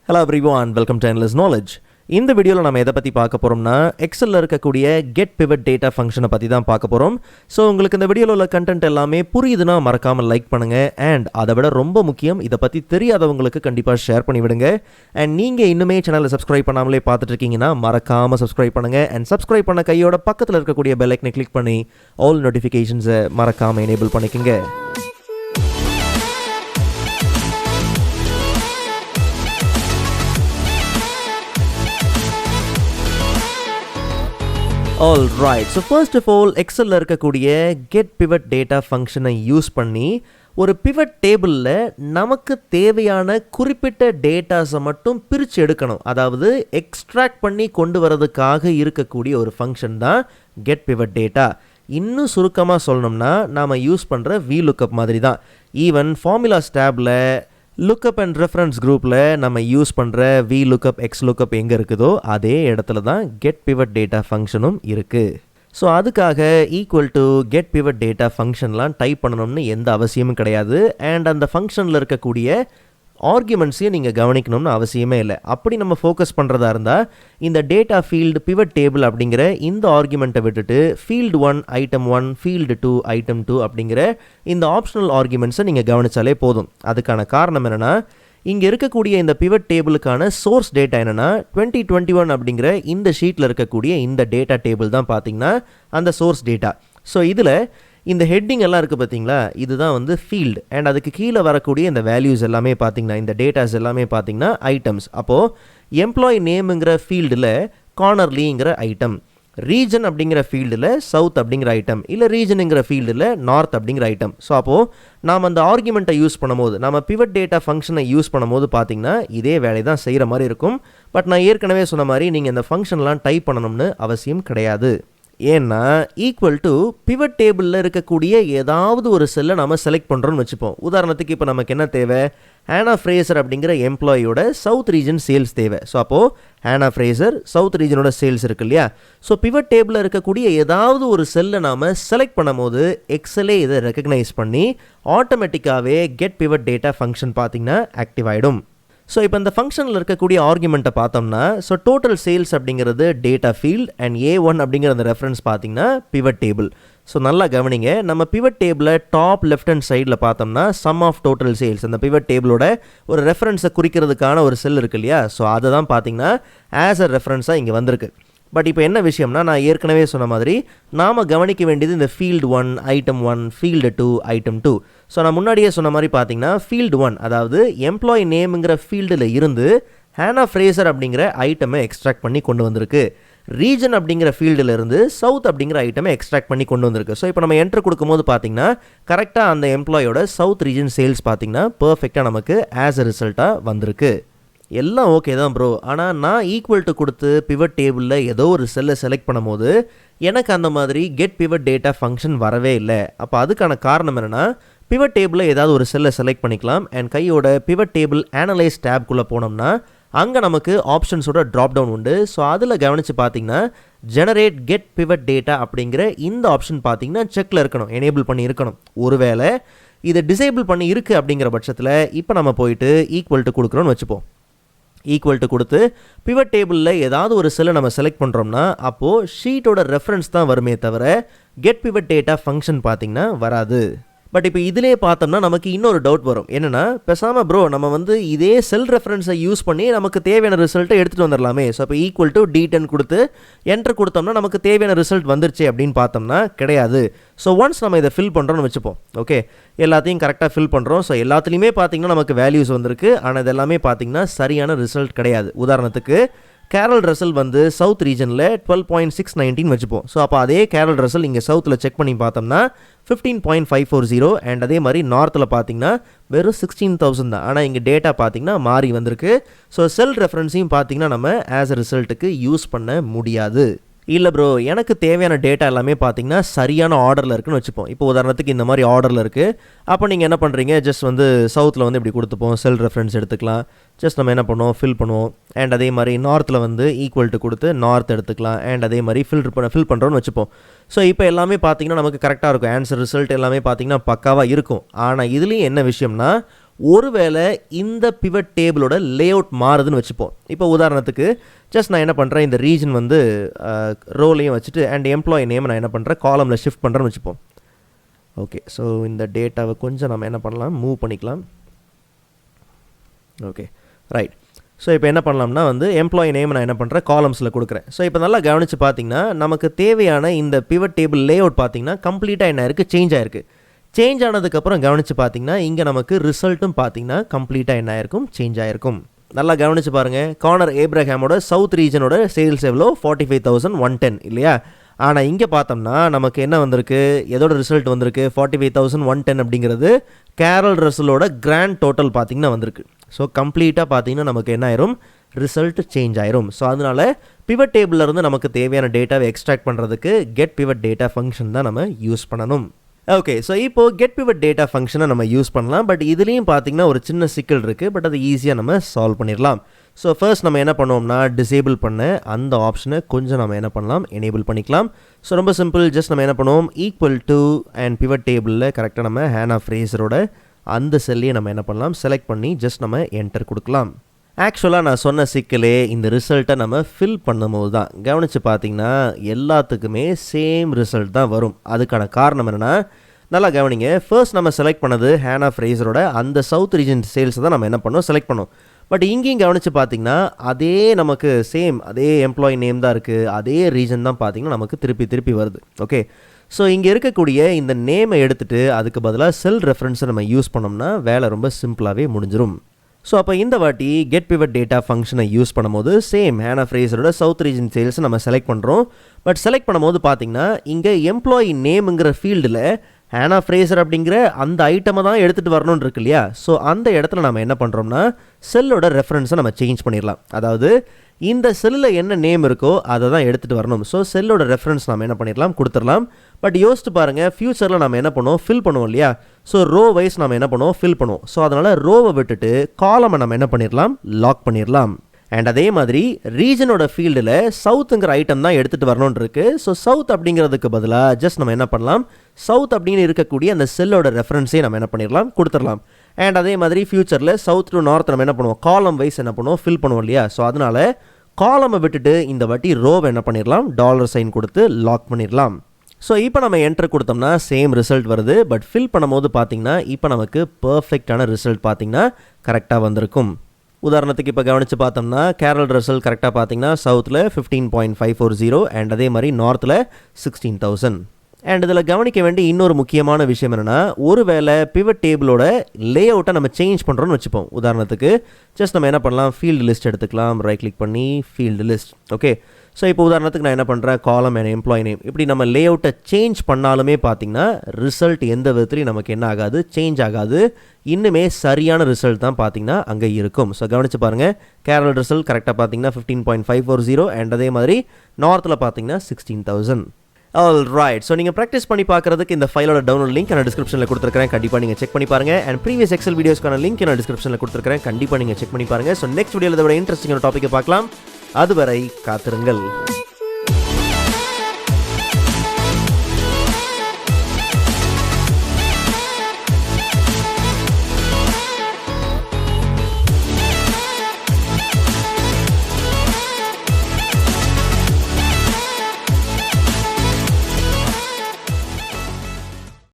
Hello everyone, welcome to Endless Knowledge. இந்த வீடியோவில் நம்ம எதை பற்றி பார்க்க போகிறோம்னா எக்ஸலில் இருக்கக்கூடிய Getpivotdata ஃபங்க்ஷனை பற்றி தான் பார்க்க போகிறோம். ஸோ உங்களுக்கு இந்த வீடியோவில் உள்ள கண்டென்ட் எல்லாமே புரியுதுன்னா மறக்காமல் லைக் பண்ணுங்கள். அண்ட் அதை விட ரொம்ப முக்கியம், இதை பற்றி தெரியாதவங்களுக்கு கண்டிப்பாக ஷேர் பண்ணி விடுங்க. அண்ட் நீங்கள் இன்னுமே சேனலை சப்ஸ்கிரைப் பண்ணாமலே பார்த்துட்டு இருக்கீங்கன்னா மறக்காமல் சப்ஸ்கிரைப் பண்ணுங்கள். அண்ட் சப்ஸ்கிரைப் பண்ண கையோட பக்கத்தில் இருக்கக்கூடிய பெல் ஐக்கனை கிளிக் பண்ணி ஆல் நோட்டிஃபிகேஷன்ஸை மறக்காமல் எனேபிள் பண்ணிக்கோங்க. All right, so first of all, எக்ஸலில் இருக்கக்கூடிய Getpivotdata ஃபங்க்ஷனை யூஸ் பண்ணி ஒரு பிவட் டேபிளில் நமக்கு தேவையான குறிப்பிட்ட டேட்டாஸை மட்டும் பிரித்து எடுக்கணும். அதாவது எக்ஸ்ட்ராக்ட் பண்ணி கொண்டு வரதுக்காக இருக்கக்கூடிய ஒரு ஃபங்க்ஷன் தான் Getpivotdata. இன்னும் சுருக்கமாக சொல்லணும்னா நாம் யூஸ் பண்ணுற VLOOKUP மாதிரி தான். Even formulas table lookup and reference குரூப்பில் நம்ம யூஸ் பண்ணுற VLOOKUP, XLOOKUP எங்கே இருக்குதோ அதே இடத்துல தான் Getpivotdata ஃபங்க்ஷனும் இருக்குது. ஸோ அதுக்காக Getpivotdata ஃபங்க்ஷன்லாம் டைப் பண்ணணும்னு எந்த அவசியமும் கிடையாது. அண்ட் அந்த ஃபங்க்ஷனில் இருக்கக்கூடிய ஆர்குமெண்ட்ஸையும் நீங்கள் கவனிக்கணும்னு அவசியமே இல்லை. அப்படி நம்ம ஃபோக்கஸ் பண்ணுறதா இருந்தால் இந்த டேட்டா ஃபீல்டு பிவட் டேபிள் அப்படிங்கிற இந்த ஆர்குமெண்ட்டை விட்டுட்டு ஃபீல்டு 1 ஐட்டம் 1 ஃபீல்டு 2 ஐட்டம் 2 அப்படிங்கிற இந்த ஆப்ஷனல் ஆர்குமெண்ட்ஸை நீங்கள் கவனித்தாலே போதும். அதுக்கான காரணம் என்னென்னா, இங்கே இருக்கக்கூடிய இந்த பிவட் டேபிளுக்கான சோர்ஸ் டேட்டா என்னென்னா 2021 அப்படிங்கிற இந்த ஷீட்டில் இருக்கக்கூடிய இந்த டேட்டா டேபிள் தான் பார்த்திங்கன்னா அந்த சோர்ஸ் டேட்டா. ஸோ இதில் இந்த ஹெட்டிங் எல்லாம் இருக்குது பார்த்தீங்களா, இதுதான் வந்து ஃபீல்டு. அண்ட் அதுக்கு கீழே வரக்கூடிய இந்த வேல்யூஸ் எல்லாமே பார்த்தீங்கன்னா, இந்த டேட்டாஸ் எல்லாமே பார்த்தீங்கன்னா ஐட்டம்ஸ். அப்போது எம்ப்ளாயி நேமுங்கிற ஃபீல்டில் கார்னர்லிங்கிற ஐட்டம், ரீஜன் அப்படிங்கிற ஃபீல்டில் சவுத் அப்படிங்கிற ஐட்டம், இல்லை ரீஜனுங்கிற ஃபீல்டில் நார்த் அப்படிங்கிற ஐட்டம். ஸோ அப்போது நாம் அந்த ஆர்குமெண்ட்டை யூஸ் பண்ணும்போது, நம்ம Pivotdata ஃபங்க்ஷனை யூஸ் பண்ணும்போது பார்த்தீங்கன்னா இதே வேலை தான் செய்கிற மாதிரி இருக்கும். பட் நான் ஏற்கனவே சொன்ன மாதிரி நீங்கள் இந்த ஃபங்க்ஷன்லாம் டைப் பண்ணணும்னு அவசியம் கிடையாது. ஏன்னா பிவட் டேபிளில் இருக்கக்கூடிய ஏதாவது ஒரு செல்லை நம்ம செலக்ட் பண்ணுறோன்னு வச்சுப்போம். உதாரணத்துக்கு இப்போ நமக்கு என்ன தேவை, ஹேனா ஃப்ரேசர் அப்படிங்கிற எம்ப்ளாயியோட சவுத் ரீஜன் சேல்ஸ் தேவை. ஸோ அப்போது ஹேனா ஃப்ரேசர் சவுத் ரீஜனோட சேல்ஸ் இருக்கு இல்லையா. ஸோ பிவட் டேபிளில் இருக்கக்கூடிய ஏதாவது ஒரு செல்லை நாம் செலக்ட் பண்ணும் போது எக்ஸலே இதை ரெக்கக்னைஸ் பண்ணி ஆட்டோமேட்டிக்காகவே Getpivotdata ஃபங்க்ஷன் பார்த்திங்கன்னா ஆக்டிவ் ஆகிடும். ஸோ இப்போ இந்த ஃபங்க்ஷனில் இருக்கக்கூடிய ஆர்குமெண்ட்டை பார்த்தோம்னா, ஸோ டோட்டல் சேல்ஸ் அப்படிங்கிறது டேட்டா ஃபீல்ட் அண்ட் A1 அப்படிங்கிற அந்த ரெஃபரன்ஸ் பார்த்தீங்கன்னா பிவட் டேபிள். ஸோ நல்லா கவனிங்க, நம்ம பிவட் டேபிளை டாப் லெஃப்ட் ஹேண்ட் சைடில் பார்த்தோம்னா சம் ஆஃப் டோட்டல் சேல்ஸ், அந்த பிவட் டேபிளோட ஒரு ரெஃபரன்ஸை குறிக்கிறதுக்கான ஒரு செல் இருக்கு இல்லையா. ஸோ அதை தான் பார்த்தீங்கன்னா ஆஸ் அ ரெஃபரன்ஸாக இங்கே வந்திருக்கு. பட் இப்போ என்ன விஷயம்னா, நான் ஏற்கனவே சொன்ன மாதிரி நாம் கவனிக்க வேண்டியது இந்த field 1 item 1 field 2 item 2. So நான் முன்னாடியே சொன்ன மாதிரி பார்த்தீங்கன்னா ஃபீல்டு 1 அதாவது எம்ப்ளாயி நேமுங்கிற ஃபீல்டில் இருந்து ஹேனா ஃப்ரேசர் அப்படிங்கிற ஐட்டமை எக்ஸ்ட்ராக்ட் பண்ணி கொண்டு வந்திருக்கு. ரீஜன் அப்படிங்கிற ஃபீல்டில் இருந்து சவுத் அப்படிங்கிற ஐட்டமை எக்ஸ்ட்ராக்ட் பண்ணி கொண்டு வந்திருக்கு. ஸோ இப்போ நம்ம என்ட்ரு கொடுக்கும்போது பார்த்தீங்கன்னா கரெக்டாக அந்த எம்ப்ளாயோட சவுத் ரீஜன் சேல்ஸ் பார்த்தீங்கன்னா பர்ஃபெக்டாக நமக்கு ஆஸ் அ ரிசல்ட்டாக வந்திருக்கு. எல்லாம் ஓகே தான் ப்ரோ, ஆனால் நான் கொடுத்து பிவட் டேபிளில் ஏதோ ஒரு செல்லை செலக்ட் பண்ணும் போது எனக்கு அந்த மாதிரி Getpivotdata ஃபங்க்ஷன் வரவே இல்லை. அப்போ அதுக்கான காரணம் என்னென்னா, பிவட் டேபிளில் ஏதாவது ஒரு செல்லை செலக்ட் பண்ணிக்கலாம். அண்ட் கையோட பிவட் டேபிள் அனலைஸ் டேப்குள்ளே போனோம்னா அங்கே நமக்கு ஆப்ஷன்ஸோட ட்ராப் டவுன் உண்டு. ஸோ அதில் கவனித்து பார்த்தீங்கன்னா ஜெனரேட் Getpivotdata அப்படிங்கிற இந்த ஆப்ஷன் பார்த்தீங்கன்னா செக்கில் இருக்கணும், எனேபிள் பண்ணி இருக்கணும். ஒருவேளை இதை டிசேபிள் பண்ணி இருக்குது அப்படிங்கிற பட்சத்தில் இப்போ நம்ம போயிட்டு கொடுக்குறோன்னு வச்சுப்போம். கொடுத்து பிவட் டேபிளில் ஏதாவது ஒரு செல்லை நம்ம செலக்ட் பண்ணுறோம்னா அப்போது ஷீட்டோட ரெஃபரன்ஸ் தான் வருமே தவிர Getpivotdata ஃபங்க்ஷன் பார்த்திங்கன்னா வராது. பட் இப்போ இதிலே பார்த்தோம்னா நமக்கு இன்னொரு டவுட் வரும். என்னென்னா, பேசாமல் ப்ரோ நம்ம வந்து இதே செல் ரெஃபரன்ஸை யூஸ் பண்ணி நமக்கு தேவையான ரிசல்ட்டை எடுத்துகிட்டு வந்துடலாமே. ஸோ இப்போ D10 கொடுத்து என்ட்ரு கொடுத்தோம்னா நமக்கு தேவையான ரிசல்ட் வந்துருச்சு அப்படின்னு பார்த்தோம்னா கிடையாது. ஸோ ஒன்ஸ் நம்ம இதை ஃபில் பண்ணுறோன்னு வச்சுப்போம். ஓகே, எல்லாத்தையும் கரெக்டாக ஃபில் பண்ணுறோம். ஸோ எல்லாத்துலேயுமே பார்த்திங்கன்னா நமக்கு வேல்யூஸ் வந்திருக்கு. ஆனால் இது எல்லாமே பார்த்திங்கன்னா சரியான ரிசல்ட் கிடையாது. உதாரணத்துக்கு கேரல் ரசல் வந்து சவுத் ரீஜனில் 12.619 வச்சுப்போம். ஸோ அப்போ அதே கேரல் ரசல் இங்கே சவுத்தில் செக் பண்ணி பார்த்தோம்னா 15.540. அண்ட் அதே மாதிரி நார்த்தில் பார்த்தீங்கன்னா வெறும் 16,000 தான். ஆனால் இங்கே டேட்டா பார்த்தீங்கன்னா மாறி வந்திருக்கு. ஸோ செல் ரெஃபரன்ஸையும் பார்த்தீங்கன்னா நம்ம ஆஸ் அ ரிசல்ட்டுக்கு யூஸ் பண்ண முடியாது. இல்லை ப்ரோ, எனக்கு தேவையான டேட்டா எல்லாமே பார்த்தீங்கன்னா சரியான ஆர்டரில் இருக்குன்னு வச்சுப்போம். இப்போ உதாரணத்துக்கு இந்த மாதிரி ஆர்டரில் இருக்குது. அப்போ நீங்கள் என்ன பண்ணுறீங்க, ஜஸ்ட் வந்து சவுத்தில் வந்து இப்படி கொடுத்துப்போம், செல் ரெஃபரன்ஸ் எடுத்துக்கலாம். ஜஸ்ட் நம்ம என்ன பண்ணுவோம், ஃபில் பண்ணுவோம். அண்ட் அதே மாதிரி நார்த்தில் வந்து கொடுத்து நார்த் எடுத்துக்கலாம். அண்ட் அதே மாதிரி ஃபில் பண்ணுறோன்னு வச்சுப்போம். ஸோ இப்போ எல்லாமே பார்த்தீங்கன்னா நமக்கு கரெக்டாக இருக்கும். ஆன்சர் ரிசல்ட் எல்லாமே பார்த்தீங்கன்னா பக்காவாக இருக்கும். ஆனால் இதுலேயும் என்ன விஷயம்னா, ஒருவேளை இந்த பிவட் டேபிளோட லேஅவுட் மாறுதுன்னு வச்சுப்போம். இப்போ உதாரணத்துக்கு ஜஸ்ட் நான் என்ன பண்ணுறேன், இந்த ரீஜன் வந்து ரோலையும் வச்சுட்டு அண்ட் எம்ப்ளாயி நேம் நான் என்ன பண்ணுறேன் காலமில் ஷிஃப்ட் பண்ணுறேன்னு வச்சுப்போம். ஓகே, ஸோ இந்த டேட்டாவை கொஞ்சம் நம்ம என்ன பண்ணலாம், மூவ் பண்ணிக்கலாம். Okay, right. ஸோ இப்போ என்ன பண்ணலாம்னா வந்து எம்ப்ளாயி நேம் நான் என்ன பண்ணுறேன் காலம்ஸில் கொடுக்குறேன். ஸோ இப்போ நல்லா கவனித்து பார்த்தீங்கன்னா நமக்கு தேவையான இந்த பிவட் டேபிள் லேஅவுட் பார்த்தீங்கன்னா கம்ப்ளீட்டாக என்ன இருக்குது, சேஞ்ச் ஆகிருக்கு. சேஞ்ச் ஆனதுக்கப்புறம் கவனித்து பார்த்தீங்கன்னா இங்கே நமக்கு ரிசல்ட்டும் பார்த்தீங்கன்னா கம்ப்ளீட்டாக என்ன ஆயிருக்கும், சேஞ்ச் ஆகிருக்கும். நல்லா கவனித்து பாருங்கள், கார்னர் ஏப்ரஹாமோட சவுத் ரீஜனோட சேல்ஸ் எவ்வளோ 45,110 இல்லையா? ஆனால் இங்கே பார்த்தோம்னா நமக்கு என்ன வந்திருக்கு, எதோட ரிசல்ட் வந்திருக்கு 45,110 அப்படிங்கிறது கேரல் ரசலோட கிராண்ட் டோட்டல் பார்த்திங்கன்னா வந்திருக்கு. ஸோ கம்ப்ளீட்டாக பார்த்தீங்கன்னா நமக்கு என்ன ஆயிரும், ரிசல்ட் சேஞ்ச் ஆயிரும். ஸோ அதனால் பிவட் டேபிளிருந்து நமக்கு தேவையான டேட்டாவை எக்ஸ்ட்ராக்ட் பண்ணுறதுக்கு Getpivotdata Function தான் நம்ம யூஸ் பண்ணணும். ஓகே, ஸோ இப்போது Getpivotdata Functionனை நம்ம யூஸ் பண்ணலாம். பட் இதுலேயும் பார்த்தீங்கன்னா ஒரு சின்ன சிக்கல் இருக்குது. பட் அது ஈஸியாக நம்ம சால்வ் பண்ணிடலாம். ஸோ ஃபர்ஸ்ட் நம்ம என்ன பண்ணுவோம்னா டிசேபிள் பண்ண அந்த ஆப்ஷனை கொஞ்சம் நம்ம என்ன பண்ணலாம், எனேபிள் பண்ணிக்கலாம். ஸோ ரொம்ப சிம்பிள், ஜஸ்ட் நம்ம என்ன பண்ணுவோம், ஈக்குவல் டு அண்ட் பிவட் டேபிளில் கரெக்டாக நம்ம ஹேனா ஃப்ரேஸரோட அந்த செல்லையை நம்ம என்ன பண்ணலாம், செலக்ட் பண்ணி ஜஸ்ட் நம்ம என்டர் கொடுக்கலாம். ஆக்சுவலாக நான் சொன்ன சிக்கலே இந்த ரிசல்ட்டை நம்ம ஃபில் பண்ணும்போது தான். கவனித்து பார்த்தீங்கன்னா எல்லாத்துக்குமே சேம் ரிசல்ட் தான் வரும். அதுக்கான காரணம் என்னென்னா நல்லா கவனிங்க, ஃபர்ஸ்ட் நம்ம செலக்ட் பண்ணது ஹேனா ஃப்ரேஸரோட அந்த சவுத் ரீஜன் சேல்ஸை தான் நம்ம என்ன பண்ணோம், செலக்ட் பண்ணோம். பட் இங்கேயும் கவனித்து பார்த்தீங்கன்னா அதே நமக்கு சேம் அதே எம்ப்ளாயி நேம் தான் இருக்குது, அதே ரீஜன் தான் பார்த்தீங்கன்னா நமக்கு திருப்பி வருது. ஓகே, ஸோ இங்கே இருக்கக்கூடிய இந்த நேமை எடுத்துகிட்டு அதுக்கு பதிலாக செல் ரெஃபரன்ஸை நம்ம யூஸ் பண்ணோம்னா வேலை ரொம்ப சிம்பிளாகவே முடிஞ்சிடும். ஸோ அப்போ இந்த வாட்டி Getpivotdata ஃபங்க்ஷனை யூஸ் பண்ணும்போது சேம் ஹேனா ஃப்ரேஸரோட சவுத் ரீஜன் சேல்ஸை நம்ம செலக்ட் பண்ணுறோம். பட் செலக்ட் பண்ணும்போது பார்த்தீங்கன்னா இங்கே எம்ப்ளாயி நேமுங்கிற ஃபீல்டில் ஹேனா ஃப்ரேஸர் அப்படிங்கிற அந்த ஐட்டமை தான் எடுத்துகிட்டு வரணும்னு இருக்கு இல்லையா? ஸோ அந்த இடத்துல நம்ம என்ன பண்ணுறோம்னா செல்லோட ரெஃபரன்ஸை நம்ம சேஞ்ச் பண்ணிடலாம். அதாவது இந்த செல்லில் என்ன நேம் இருக்கோ அதை தான் எடுத்துகிட்டு வரணும். ஸோ செல்லோட ரெஃபரன்ஸ் நம்ம என்ன பண்ணிடலாம், கொடுத்துடலாம். பட் யோசிச்சு பாருங்கள், ஃப்யூச்சரில் நம்ம என்ன பண்ணுவோம், ஃபில் பண்ணுவோம் இல்லையா? ஸோ ரோ வைஸ் நம்ம என்ன பண்ணுவோம், ஃபில் பண்ணுவோம். ஸோ அதனால் ரோவை விட்டுட்டு காலமை நம்ம என்ன பண்ணிடலாம், லாக் பண்ணிடலாம். அண்ட் அதே மாதிரி ரீஜனோட ஃபீல்டில் சவுத்துங்கிற ஐட்டம் தான் எடுத்துகிட்டு வரணும்னு இருக்குது. ஸோ சவுத் அப்படிங்கிறதுக்கு பதிலாக ஜஸ்ட் நம்ம என்ன பண்ணலாம், சவுத் அப்படின்னு இருக்கக்கூடிய அந்த செல்லோட ரெஃபரன்ஸே நம்ம என்ன பண்ணிடலாம், கொடுத்துடலாம். அண்ட் அதே மாதிரி ஃபியூச்சரில் சவுத் டு நார்த் நம்ம என்ன பண்ணுவோம், காலம் வைஸ் என்ன பண்ணுவோம், ஃபில் பண்ணுவோம் இல்லையா? ஸோ அதனால் காலமை விட்டுட்டு இந்த வாட்டி ரோவை என்ன பண்ணிடலாம், $சைன் கொடுத்து லாக் பண்ணிடலாம். ஸோ இப்போ நம்ம என்டர் கொடுத்தோம்னா சேம் ரிசல்ட் வருது. பட் ஃபில் பண்ணும்போது பார்த்தீங்கன்னா இப்போ நமக்கு பர்ஃபெக்டான ரிசல்ட் பார்த்தீங்கன்னா கரெக்டாக வந்திருக்கும். உதாரணத்துக்கு இப்போ கவனித்து பார்த்தோம்னா கேரல் ரசல் கரெக்டாக பார்த்தீங்கன்னா சவுத்தில் 15.540 அண்ட் அதே மாதிரி நார்த்தில் 16,000. அண்ட் இதில் கவனிக்க வேண்டிய இன்னொரு முக்கியமான விஷயம் என்னென்னா, ஒருவேளை பிவட் டேபிளோட லேஅவுட்டை நம்ம சேஞ்ச் பண்ணுறோன்னு வச்சுப்போம். உதாரணத்துக்கு ஜஸ்ட் நம்ம என்ன பண்ணலாம், ஃபீல்டு லிஸ்ட் எடுத்துக்கலாம், ரைட் கிளிக் பண்ணி ஃபீல்டு லிஸ்ட். ஓகே, ஸோ இப்போ உதாரணத்துக்கு நான் என்ன பண்ணுறேன், காலம் அண்ட் எம்ப்ளாயி நேம் இப்படி நம்ம லேஅவுட்டை சேஞ்ச் பண்ணாலுமே பார்த்தீங்கன்னா ரிசல்ட் எந்த விதத்துலையும் நமக்கு என்ன ஆகாது, சேஞ்ச் ஆகாது. இன்னுமே சரியான ரிசல்ட் தான் பார்த்தீங்கன்னா அங்கே இருக்கும். ஸோ கவனித்து பாருங்கள், கேரல் ரிசல்ட் கரெக்டாக பார்த்தீங்கன்னா 15.540 அண்ட் அதே மாதிரி நார்த்தில் பார்த்தீங்கன்னா 16,000. All right. ஸோ நீங்கள் ப்ராக்டிஸ் பண்ணி பார்க்குறதுக்கு இந்த ஃபைலோட டவுன்லோட் லிங்க் நான் டிஸ்கிரிப்ஷனில் கொடுத்துருக்கேன், கண்டிப்பாக நீங்கள் செக் பண்ணி பாருங்கள். அண்ட் ப்ரீவியஸ் எக்ஸல் வீடியோஸ்க்கான லிங்க் நான் டிஸ்கிரிப்ஷனில் கொடுத்துருக்கேன், கண்டிப்பாக நீங்கள் செக் பண்ணி பாருங்கள். ஸோ நெக்ஸ்ட் வீடியோவில் இதை விட இன்ட்ரெஸ்டிங்கான டாப்பிக்கை பார்க்கலாம். அதுவரை காத்திருங்கள்.